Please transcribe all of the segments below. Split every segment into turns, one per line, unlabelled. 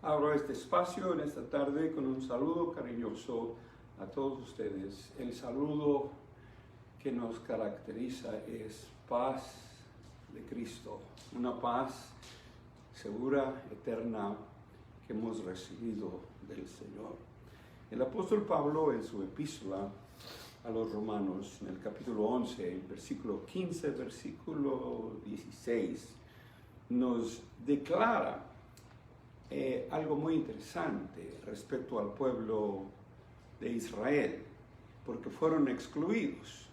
Abro este espacio en esta tarde con un saludo cariñoso a todos ustedes. El saludo que nos caracteriza es paz de Cristo, una paz segura, eterna, que hemos recibido del Señor. El apóstol Pablo, en su epístola a los Romanos, en el capítulo 11, versículo 15, versículo 16, nos declara algo muy interesante respecto al pueblo de Israel, porque fueron excluidos.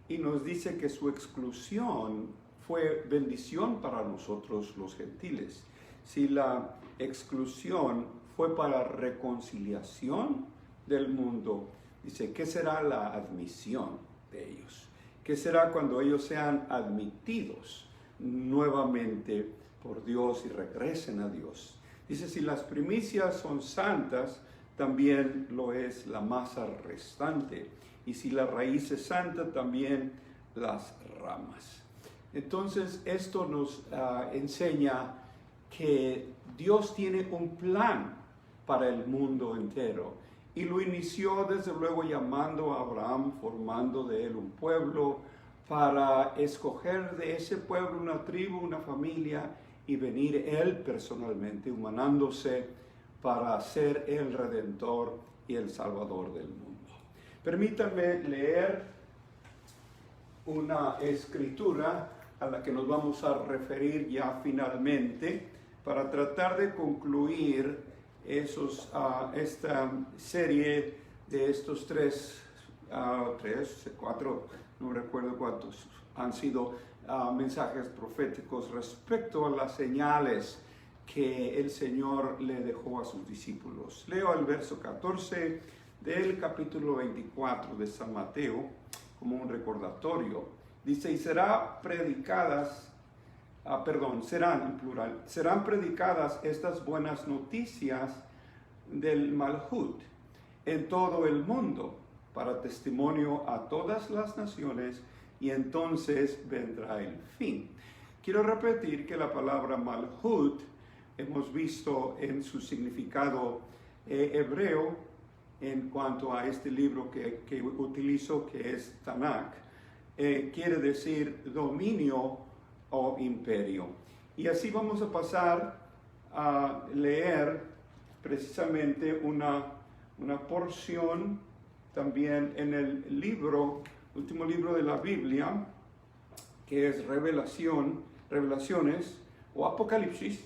Y nos dice que su exclusión fue bendición para nosotros los gentiles. Si la exclusión fue para reconciliación del mundo, dice, ¿qué será la admisión de ellos? ¿Qué será cuando ellos sean admitidos nuevamente por Dios y regresen a Dios? Dice, si las primicias son santas, también lo es la masa restante. Y si la raíz es santa, también las ramas. Entonces, esto nos enseña que Dios tiene un plan para el mundo entero. Y lo inició desde luego llamando a Abraham, formando de él un pueblo, para escoger de ese pueblo una tribu, una familia, y venir él personalmente, humanándose para ser el Redentor y el Salvador del mundo. Permítanme leer una escritura a la que nos vamos a referir ya finalmente para tratar de concluir esta serie de estos cuatro, no recuerdo cuántos han sido mensajes proféticos respecto a las señales que el Señor le dejó a sus discípulos. Leo el verso 14 del capítulo 24 de San Mateo como un recordatorio. Dice, y serán predicadas estas buenas noticias del Malhut en todo el mundo para testimonio a todas las naciones, y entonces vendrá el fin. Quiero repetir que la palabra Malhut hemos visto en su significado hebreo en cuanto a este libro que utilizo, que es Tanakh. Quiere decir dominio o imperio. Y así vamos a pasar a leer precisamente una porción también en el último libro de la Biblia, que es Revelaciones o Apocalipsis.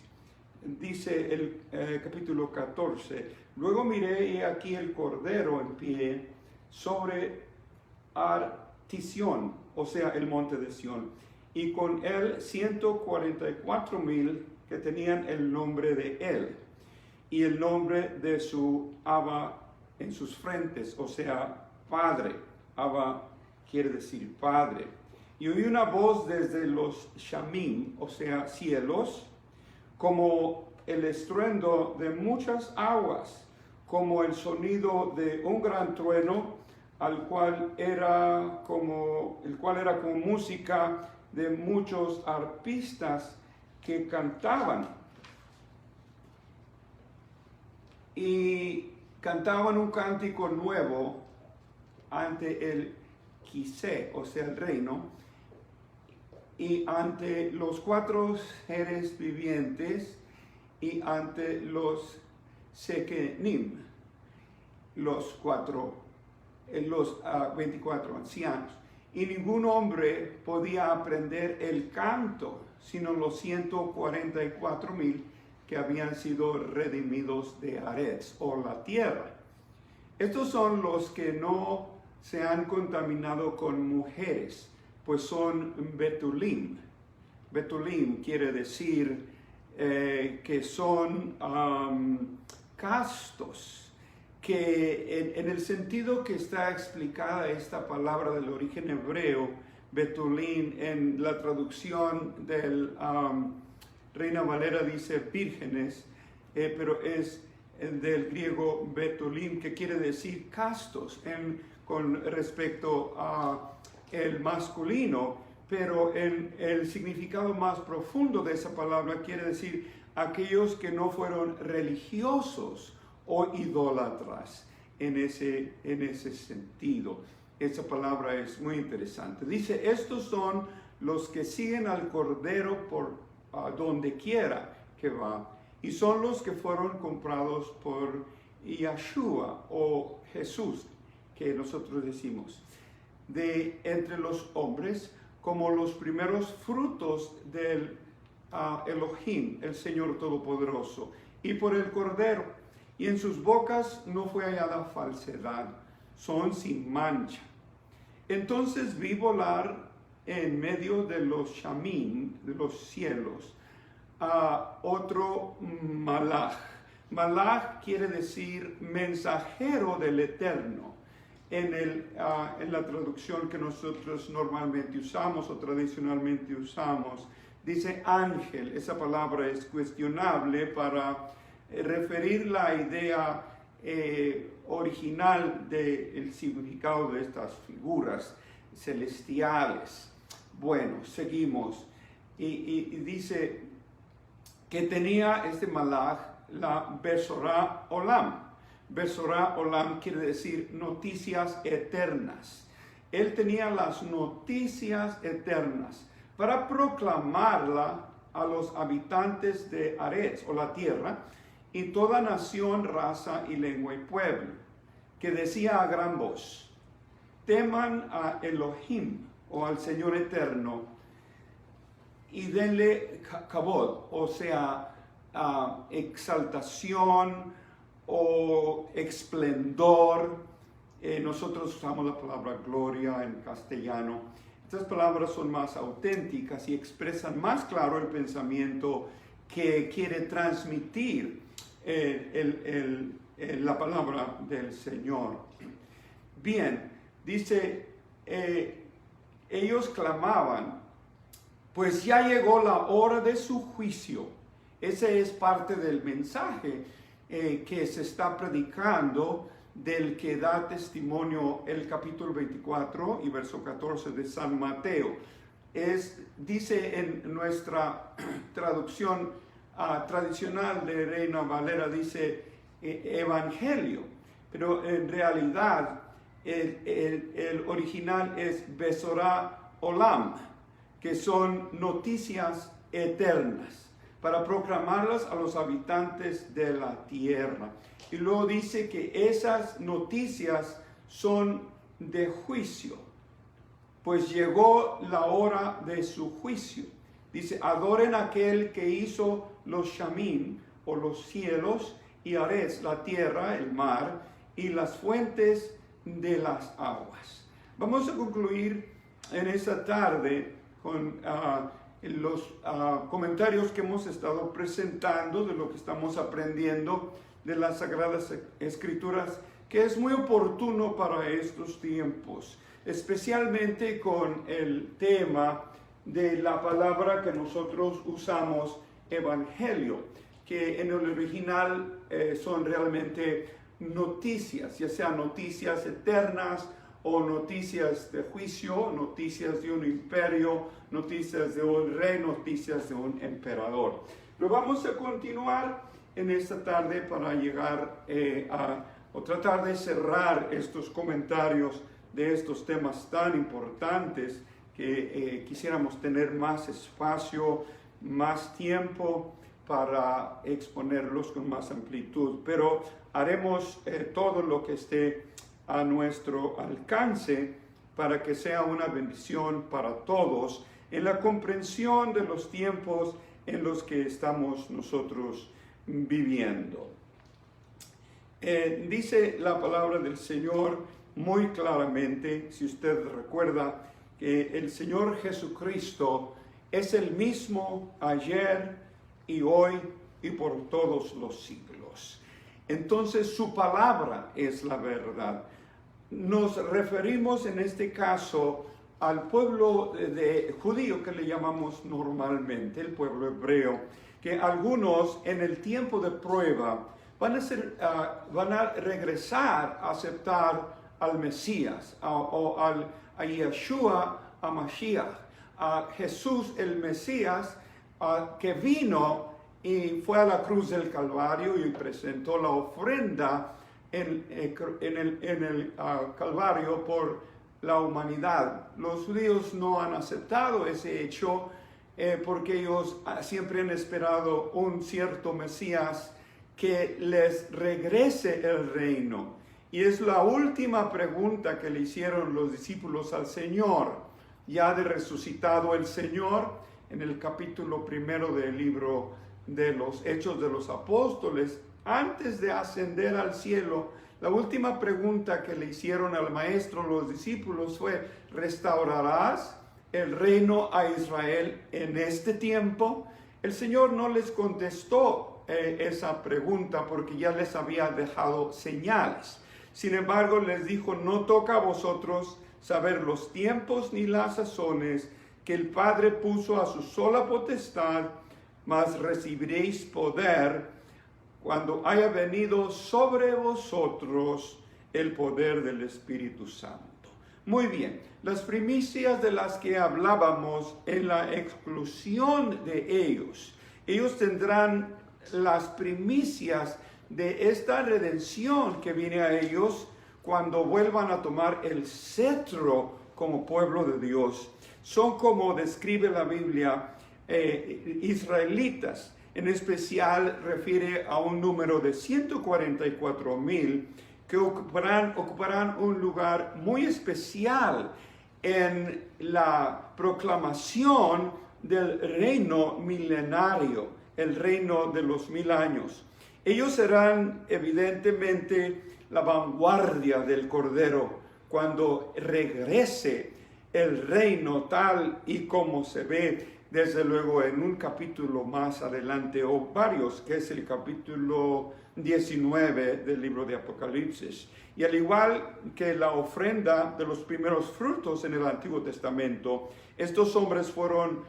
Dice el capítulo 14, luego miré y aquí el Cordero en pie sobre Artisión, o sea, el monte de Sión, y con él 144,000 que tenían el nombre de él y el nombre de su Abba en sus frentes, o sea, Padre. Abba quiere decir Padre. Y oí una voz desde los Shamim, o sea, cielos, como el estruendo de muchas aguas, como el sonido de un gran trueno, el cual era como música de muchos arpistas que cantaban. Y cantaban un cántico nuevo ante el Quisé, o sea, el reino, y ante los 24 seres vivientes y ante los Sekenim, los 24 ancianos. Y ningún hombre podía aprender el canto, sino los 144,000 que habían sido redimidos de Aretz, o la tierra. Estos son los que no se han contaminado con mujeres, pues son Betulim. Betulim quiere decir que son castos, que en el sentido que está explicada esta palabra del origen hebreo, Betulim, en la traducción del Reina Valera dice vírgenes, pero es del griego Betulim, que quiere decir castos con respecto a el masculino, pero el significado más profundo de esa palabra quiere decir aquellos que no fueron religiosos o idólatras en ese sentido. Esa palabra es muy interesante. Dice, estos son los que siguen al Cordero por donde quiera que va, y son los que fueron comprados por Yeshua o Jesús, que nosotros decimos, de entre los hombres, como los primeros frutos del Elohim, el Señor Todopoderoso, y por el Cordero, y en sus bocas no fue hallada falsedad, son sin mancha. Entonces vi volar en medio de los shamim, de los cielos, a otro malach. Malach quiere decir mensajero del Eterno. En la traducción que nosotros normalmente usamos o tradicionalmente usamos, dice ángel. Esa palabra es cuestionable para referir la idea original del significado de estas figuras celestiales. Bueno, seguimos. Y dice que tenía este malach la Besorá Olam. Besorá Olam quiere decir noticias eternas. Él tenía las noticias eternas para proclamarla a los habitantes de Aretz o la tierra y toda nación, raza y lengua y pueblo, que decía a gran voz, teman a Elohim o al Señor eterno y denle kabod, o sea, exaltación o esplendor. Nosotros usamos la palabra gloria en castellano. Estas palabras son más auténticas y expresan más claro el pensamiento que quiere transmitir la palabra del Señor. Bien, dice, ellos clamaban, pues ya llegó la hora de su juicio. Ese es parte del mensaje que se está predicando, del que da testimonio el capítulo 24 y verso 14 de San Mateo. Dice en nuestra traducción tradicional de Reina Valera, dice evangelio, pero en realidad el original es Besorá Olam, que son noticias eternas, para proclamarlas a los habitantes de la tierra. Y luego dice que esas noticias son de juicio, pues llegó la hora de su juicio. Dice, adoren a aquel que hizo los shamim, o los cielos, y Aretz, la tierra, el mar, y las fuentes de las aguas. Vamos a concluir en esta tarde con los comentarios que hemos estado presentando de lo que estamos aprendiendo de las Sagradas Escrituras, que es muy oportuno para estos tiempos, especialmente con el tema de la palabra que nosotros usamos, evangelio, que en el original son realmente noticias, ya sean noticias eternas o noticias de juicio, noticias de un imperio, noticias de un rey, noticias de un emperador. Pero vamos a continuar en esta tarde para llegar o tratar de cerrar estos comentarios de estos temas tan importantes que quisiéramos tener más espacio, más tiempo para exponerlos con más amplitud, pero haremos todo lo que esté a nuestro alcance para que sea una bendición para todos en la comprensión de los tiempos en los que estamos nosotros viviendo. Dice la palabra del Señor muy claramente, si usted recuerda, que el Señor Jesucristo es el mismo ayer y hoy y por todos los siglos. Entonces su palabra es la verdad. Nos referimos en este caso al pueblo judío que le llamamos normalmente, el pueblo hebreo, que algunos en el tiempo de prueba van a regresar a aceptar al Mesías o a Yeshua, a Mashiach, a Jesús el Mesías, que vino y fue a la cruz del Calvario y presentó la ofrenda en el Calvario por la humanidad. Los judíos no han aceptado ese hecho porque ellos siempre han esperado un cierto Mesías que les regrese el reino. Y es la última pregunta que le hicieron los discípulos al Señor, ya de resucitado el Señor, en el capítulo 1 del libro de los Hechos de los Apóstoles. Antes de ascender al cielo, la última pregunta que le hicieron al maestro los discípulos fue: ¿restaurarás el reino a Israel en este tiempo? El Señor no les contestó esa pregunta porque ya les había dejado señales. Sin embargo, les dijo: no toca a vosotros saber los tiempos ni las sazones que el Padre puso a su sola potestad, mas recibiréis poder cuando haya venido sobre vosotros el poder del Espíritu Santo. Muy bien, las primicias de las que hablábamos en la exclusión de ellos tendrán las primicias de esta redención que viene a ellos cuando vuelvan a tomar el cetro como pueblo de Dios. Son, como describe la Biblia, israelitas. En especial refiere a un número de 144,000 que ocuparán un lugar muy especial en la proclamación del reino milenario, el reino de los 1000 años. Ellos serán evidentemente la vanguardia del Cordero cuando regrese el reino tal y como se ve desde luego en un capítulo más adelante, o varios, que es el capítulo 19 del libro de Apocalipsis. Y al igual que la ofrenda de los primeros frutos en el Antiguo Testamento, estos hombres fueron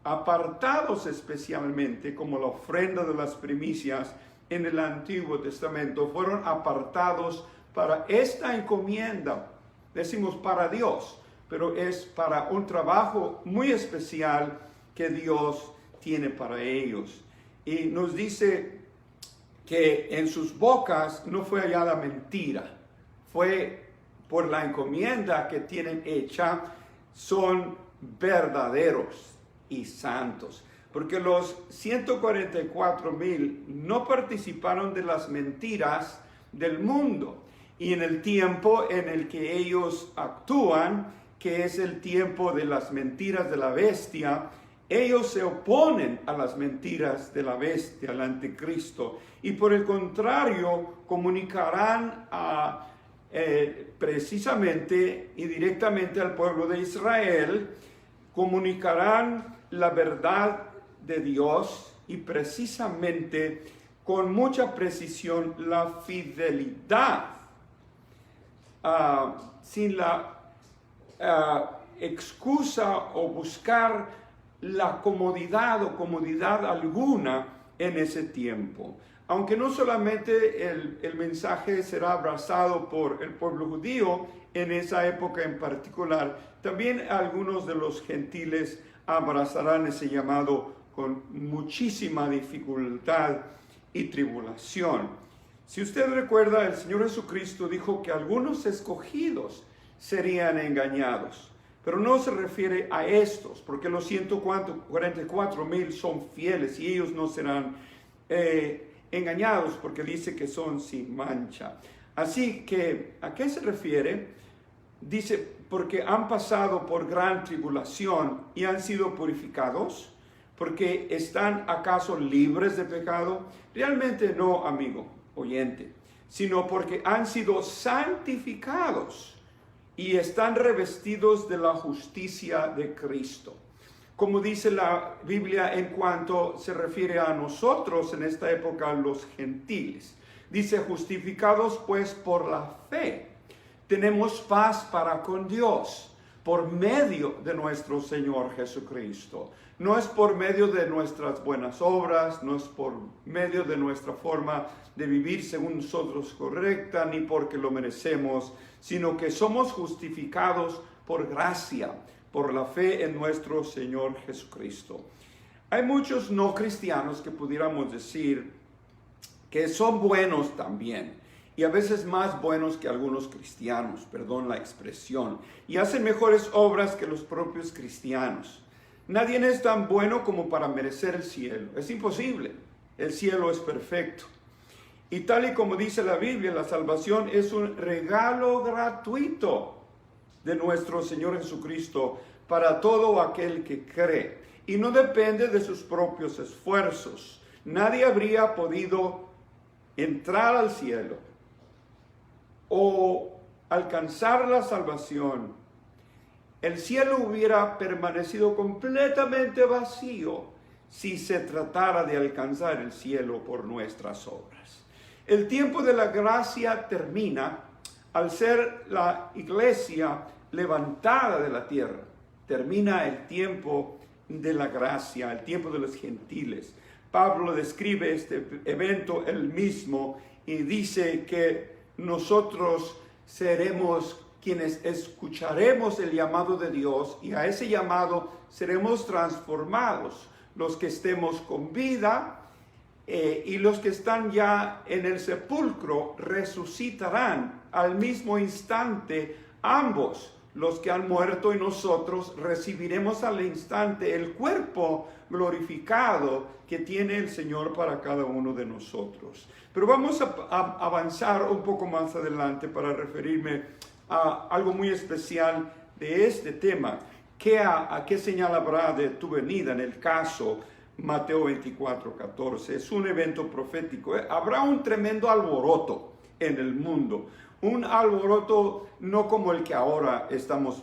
apartados especialmente, como la ofrenda de las primicias en el Antiguo Testamento, fueron apartados para esta encomienda. Decimos para Dios, pero es para un trabajo muy especial que Dios tiene para ellos. Y nos dice que en sus bocas no fue hallada mentira, fue por la encomienda que tienen hecha, son verdaderos y santos. Porque los 144,000 no participaron de las mentiras del mundo. Y en el tiempo en el que ellos actúan, que es el tiempo de las mentiras de la bestia, ellos se oponen a las mentiras de la bestia, al anticristo, y por el contrario comunicarán precisamente y directamente al pueblo de Israel, comunicarán la verdad de Dios y precisamente con mucha precisión la fidelidad, sin la excusa o buscar la comodidad alguna en ese tiempo. Aunque no solamente el mensaje será abrazado por el pueblo judío en esa época en particular, también algunos de los gentiles abrazarán ese llamado con muchísima dificultad y tribulación. Si usted recuerda, el Señor Jesucristo dijo que algunos escogidos serían engañados. Pero no se refiere a estos, porque los 144,000 son fieles y ellos no serán engañados, porque dice que son sin mancha. Así que, ¿a qué se refiere? Dice, porque han pasado por gran tribulación y han sido purificados, porque están acaso libres de pecado. Realmente no, amigo oyente, sino porque han sido santificados y están revestidos de la justicia de Cristo. Como dice la Biblia en cuanto se refiere a nosotros en esta época, los gentiles. Dice, justificados pues por la fe, tenemos paz para con Dios por medio de nuestro Señor Jesucristo. No es por medio de nuestras buenas obras, no es por medio de nuestra forma de vivir según nosotros correcta, ni porque lo merecemos, sino que somos justificados por gracia, por la fe en nuestro Señor Jesucristo. Hay muchos no cristianos que pudiéramos decir que son buenos también, y a veces más buenos que algunos cristianos, perdón la expresión, y hacen mejores obras que los propios cristianos. Nadie es tan bueno como para merecer el cielo. Es imposible. El cielo es perfecto. Y tal y como dice la Biblia, la salvación es un regalo gratuito de nuestro Señor Jesucristo para todo aquel que cree. Y no depende de sus propios esfuerzos. Nadie habría podido entrar al cielo o alcanzar la salvación. El cielo hubiera permanecido completamente vacío si se tratara de alcanzar el cielo por nuestras obras. El tiempo de la gracia termina al ser la iglesia levantada de la tierra. Termina el tiempo de la gracia, el tiempo de los gentiles. Pablo describe este evento él mismo y dice que nosotros seremos quienes escucharemos el llamado de Dios, y a ese llamado seremos transformados, los que estemos con vida y los que están ya en el sepulcro resucitarán al mismo instante. Ambos, los que han muerto y nosotros, recibiremos al instante el cuerpo glorificado que tiene el Señor para cada uno de nosotros. Pero vamos a avanzar un poco más adelante para referirme a algo muy especial de este tema. ¿A qué señal habrá de tu venida? En el caso Mateo 24:14, es un evento profético. Habrá un tremendo alboroto en el mundo, un alboroto no como el que ahora estamos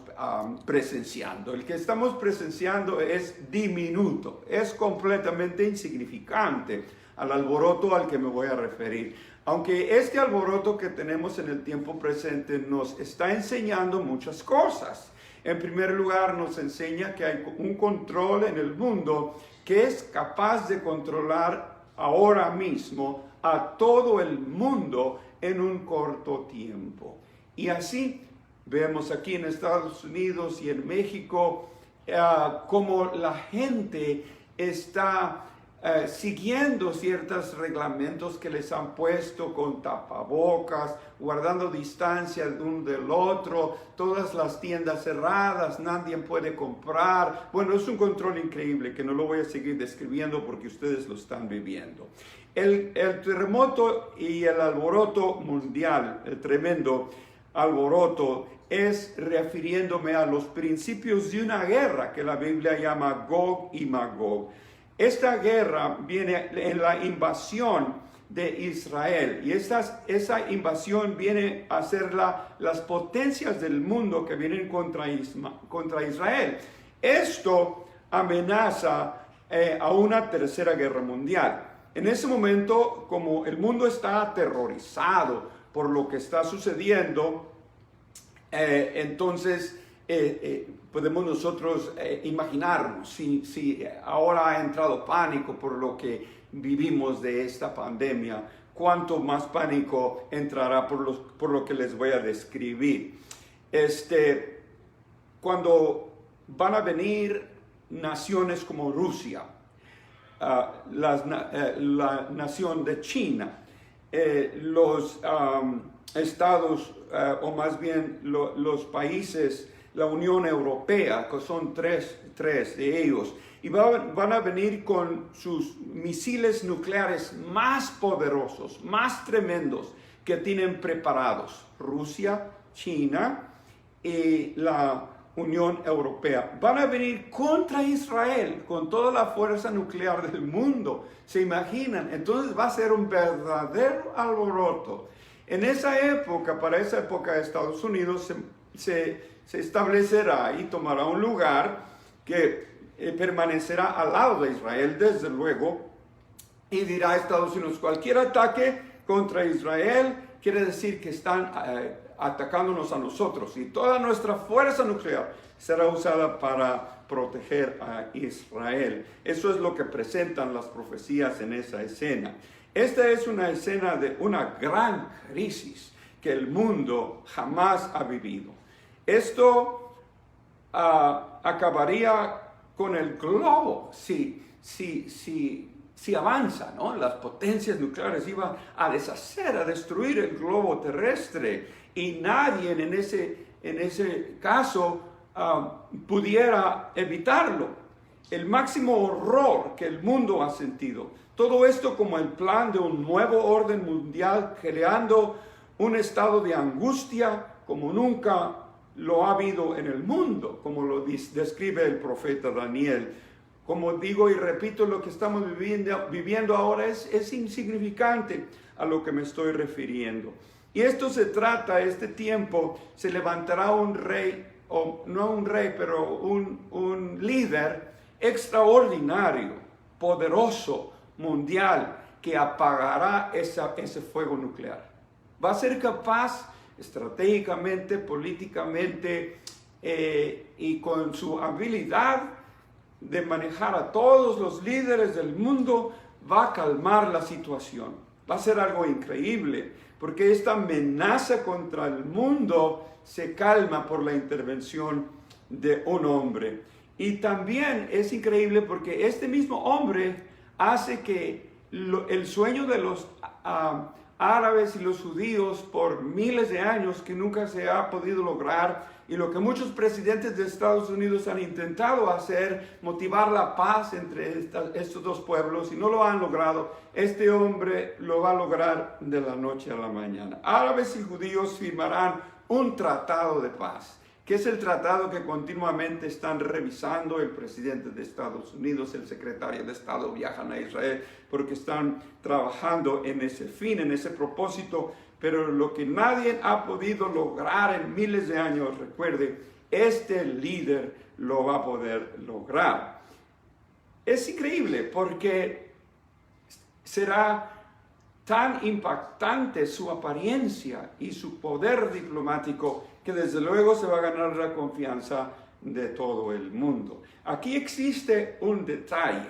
presenciando. El que estamos presenciando es diminuto, es completamente insignificante al alboroto al que me voy a referir. Aunque este alboroto que tenemos en el tiempo presente nos está enseñando muchas cosas. En primer lugar, nos enseña que hay un control en el mundo que es capaz de controlar ahora mismo a todo el mundo en un corto tiempo. Y así vemos aquí en Estados Unidos y en México cómo la gente está siguiendo ciertos reglamentos que les han puesto, con tapabocas, guardando distancia de uno del otro, todas las tiendas cerradas, nadie puede comprar. Bueno, es un control increíble que no lo voy a seguir describiendo porque ustedes lo están viviendo. El terremoto y el alboroto mundial, el tremendo alboroto, es refiriéndome a los principios de una guerra que la Biblia llama Gog y Magog. Esta guerra viene en la invasión de Israel, y esa invasión viene a ser las potencias del mundo que vienen contra Israel. Esto amenaza a una tercera guerra mundial. En ese momento, como el mundo está aterrorizado por lo que está sucediendo, entonces podemos nosotros imaginarnos si ahora ha entrado pánico por lo que vivimos de esta pandemia, cuánto más pánico entrará por lo que les voy a describir. Cuando van a venir naciones como Rusia, la nación de China, los estados, o más bien los países, la Unión Europea, que son tres de ellos, y van a venir con sus misiles nucleares más poderosos, más tremendos que tienen preparados. Rusia, China y la Unión Europea van a venir contra Israel con toda la fuerza nuclear del mundo. ¿Se imaginan? Entonces va a ser un verdadero alboroto. En esa época, para esa época, Estados Unidos se establecerá y tomará un lugar que permanecerá al lado de Israel, desde luego, y dirá a Estados Unidos: cualquier ataque contra Israel quiere decir que están atacándonos a nosotros, y toda nuestra fuerza nuclear será usada para proteger a Israel. Eso es lo que presentan las profecías en esa escena. Esta es una escena de una gran crisis que el mundo jamás ha vivido. Esto acabaría con el globo si avanza, ¿no? Las potencias nucleares iban a deshacer, a destruir el globo terrestre, y nadie en ese caso pudiera evitarlo. El máximo horror que el mundo ha sentido. Todo esto como el plan de un nuevo orden mundial, creando un estado de angustia como nunca lo ha habido en el mundo, como lo describe el profeta Daniel. Como digo y repito, lo que estamos viviendo ahora es insignificante a lo que me estoy refiriendo. Y esto se trata, este tiempo, se levantará un rey, o no un rey, pero un líder extraordinario, poderoso, mundial, que apagará ese fuego nuclear. Va a ser capaz estratégicamente, políticamente y con su habilidad de manejar a todos los líderes del mundo, va a calmar la situación. Va a ser algo increíble, porque esta amenaza contra el mundo se calma por la intervención de un hombre. Y también es increíble porque este mismo hombre hace que el sueño de los árabes y los judíos por miles de años, que nunca se ha podido lograr, y lo que muchos presidentes de Estados Unidos han intentado hacer, motivar la paz entre estos dos pueblos, y no lo han logrado, este hombre lo va a lograr de la noche a la mañana. Árabes y judíos firmarán un tratado de paz, que es el tratado que continuamente están revisando el presidente de Estados Unidos, el secretario de Estado, viajan a Israel porque están trabajando en ese fin, en ese propósito. Pero lo que nadie ha podido lograr en miles de años, recuerde, este líder lo va a poder lograr. Es increíble porque será tan impactante su apariencia y su poder diplomático que desde luego se va a ganar la confianza de todo el mundo. Aquí existe un detalle,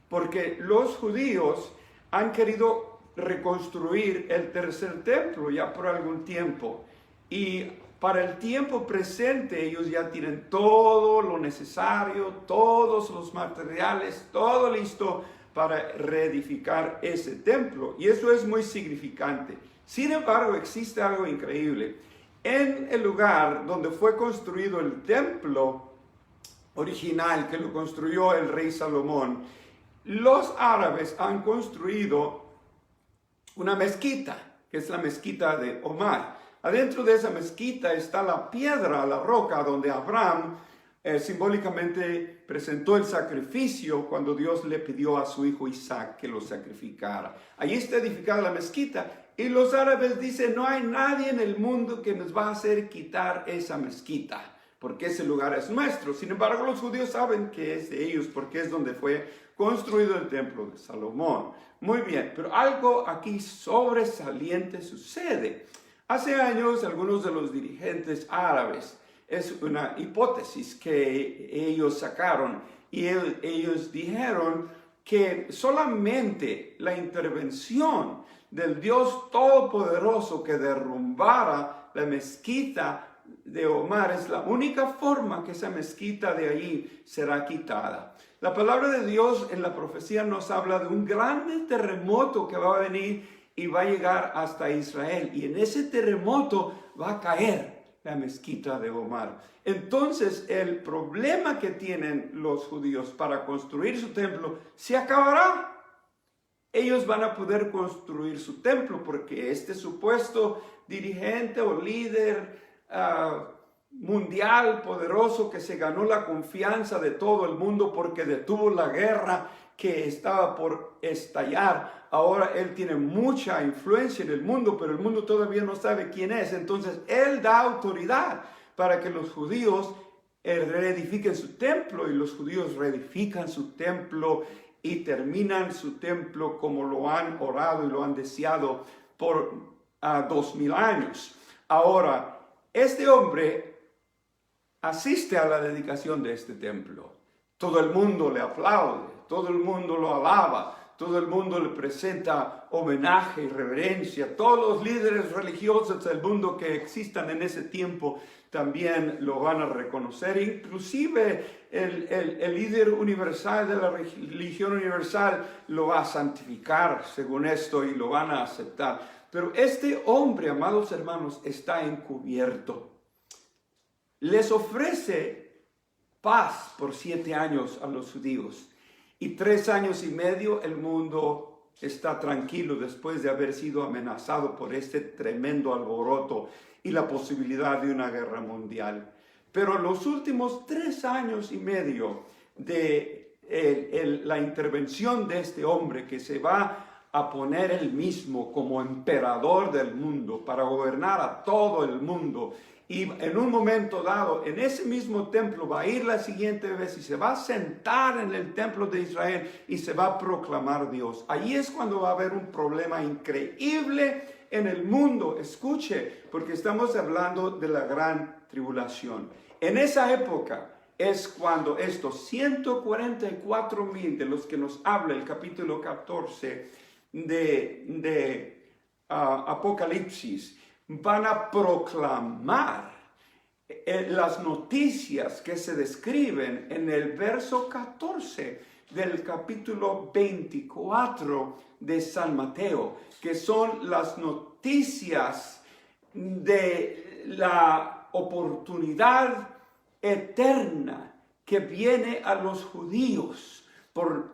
porque los judíos han querido reconstruir el tercer templo ya por algún tiempo, y para el tiempo presente ellos ya tienen todo lo necesario, todos los materiales, todo listo para reedificar ese templo, y eso es muy significante. Sin embargo, existe algo increíble. En el lugar donde fue construido el templo original, que lo construyó el rey Salomón, los árabes han construido una mezquita, que es la mezquita de Omar. Adentro de esa mezquita está la piedra, la roca, donde Abraham simbólicamente presentó el sacrificio cuando Dios le pidió a su hijo Isaac que lo sacrificara. Allí está edificada la mezquita, y los árabes dicen: no hay nadie en el mundo que nos va a hacer quitar esa mezquita, porque ese lugar es nuestro. Sin embargo, los judíos saben que es de ellos, porque es donde fue construido el templo de Salomón. Muy bien, pero algo aquí sobresaliente sucede. Hace años, algunos de los dirigentes árabes, es una hipótesis que ellos sacaron, y ellos dijeron que solamente la intervención del Dios Todopoderoso que derrumbara la mezquita de Omar es la única forma que esa mezquita de allí será quitada. La palabra de Dios en la profecía nos habla de un gran terremoto que va a venir y va a llegar hasta Israel, y en ese terremoto va a caer la mezquita de Omar. Entonces el problema que tienen los judíos para construir su templo se acabará. Ellos van a poder construir su templo porque este supuesto dirigente o líder mundial poderoso, que se ganó la confianza de todo el mundo porque detuvo la guerra que estaba por estallar, ahora él tiene mucha influencia en el mundo, pero el mundo todavía no sabe quién es. Entonces él da autoridad para que los judíos reedifiquen su templo, y los judíos reedifican su templo y terminan su templo como lo han orado y lo han deseado por 2000 años. Ahora, este hombre asiste a la dedicación de este templo. Todo el mundo le aplaude, todo el mundo lo alaba, todo el mundo le presenta homenaje y reverencia. Todos los líderes religiosos del mundo que existan en ese tiempo también lo van a reconocer. Inclusive el líder universal de la religión universal lo va a santificar según esto y lo van a aceptar. Pero este hombre, amados hermanos, está encubierto. Les ofrece paz por 7 años a los judíos. Y 3 años y medio el mundo está tranquilo después de haber sido amenazado por este tremendo alboroto y la posibilidad de una guerra mundial. Pero los últimos 3 años y medio de la intervención de este hombre que se va a poner él mismo como emperador del mundo para gobernar a todo el mundo. Y en un momento dado, en ese mismo templo va a ir la siguiente vez y se va a sentar en el templo de Israel y se va a proclamar Dios. Ahí es cuando va a haber un problema increíble en el mundo. Escuche, porque estamos hablando de la gran tribulación. En esa época es cuando estos 144,000 de los que nos habla el capítulo 14 de Apocalipsis van a proclamar las noticias que se describen en el verso 14 del capítulo 24 de San Mateo, que son las noticias de la oportunidad eterna que viene a los judíos por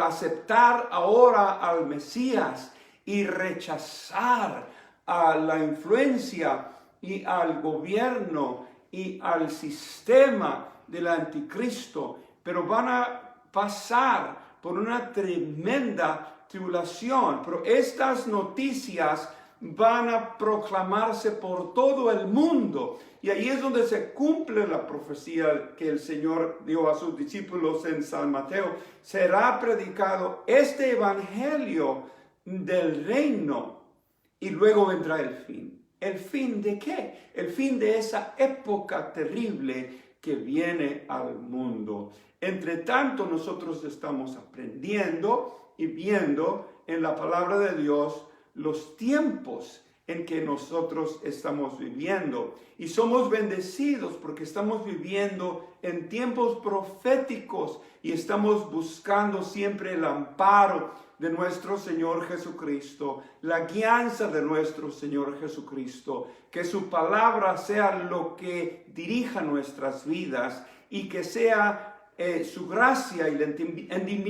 aceptar ahora al Mesías y rechazar a la influencia y al gobierno y al sistema del anticristo, pero van a pasar por una tremenda tribulación. Pero estas noticias van a proclamarse por todo el mundo. Y ahí es donde se cumple la profecía que el Señor dio a sus discípulos en San Mateo. Será predicado este evangelio del reino y luego vendrá el fin. ¿El fin de qué? El fin de esa época terrible que viene al mundo. Entre tanto, nosotros estamos aprendiendo y viendo en la palabra de Dios los tiempos en que nosotros estamos viviendo. Y somos bendecidos porque estamos viviendo en tiempos proféticos y estamos buscando siempre el amparo de nuestro Señor Jesucristo, la guianza de nuestro Señor Jesucristo, que su palabra sea lo que dirija nuestras vidas y que sea su gracia y el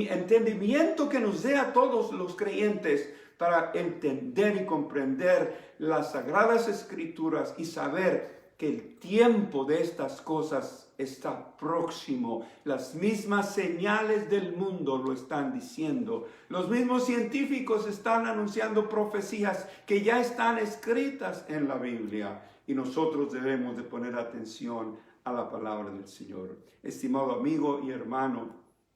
entendimiento que nos dé a todos los creyentes para entender y comprender las Sagradas Escrituras y saber que el tiempo de estas cosas está próximo. Las mismas señales del mundo lo están diciendo. Los mismos científicos están anunciando profecías que ya están escritas en la Biblia. Y nosotros debemos de poner atención a la palabra del Señor. Estimado amigo y hermano,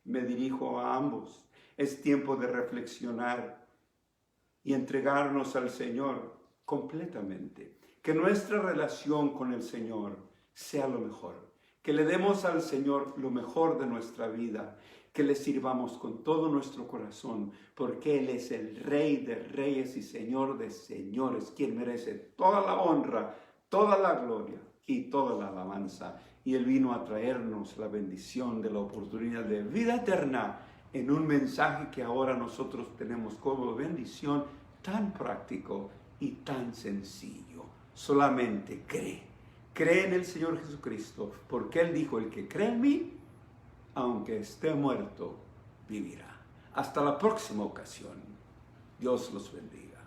me dirijo a ambos. Es tiempo de reflexionar y entregarnos al Señor completamente. Que nuestra relación con el Señor sea lo mejor. Que le demos al Señor lo mejor de nuestra vida. Que le sirvamos con todo nuestro corazón, porque Él es el Rey de reyes y Señor de señores, quien merece toda la honra, toda la gloria y toda la alabanza. Y Él vino a traernos la bendición de la oportunidad de vida eterna en un mensaje que ahora nosotros tenemos como bendición tan práctico y tan sencillo. Solamente cree en el Señor Jesucristo, porque Él dijo: el que cree en mí, aunque esté muerto, vivirá. Hasta la próxima ocasión. Dios los bendiga.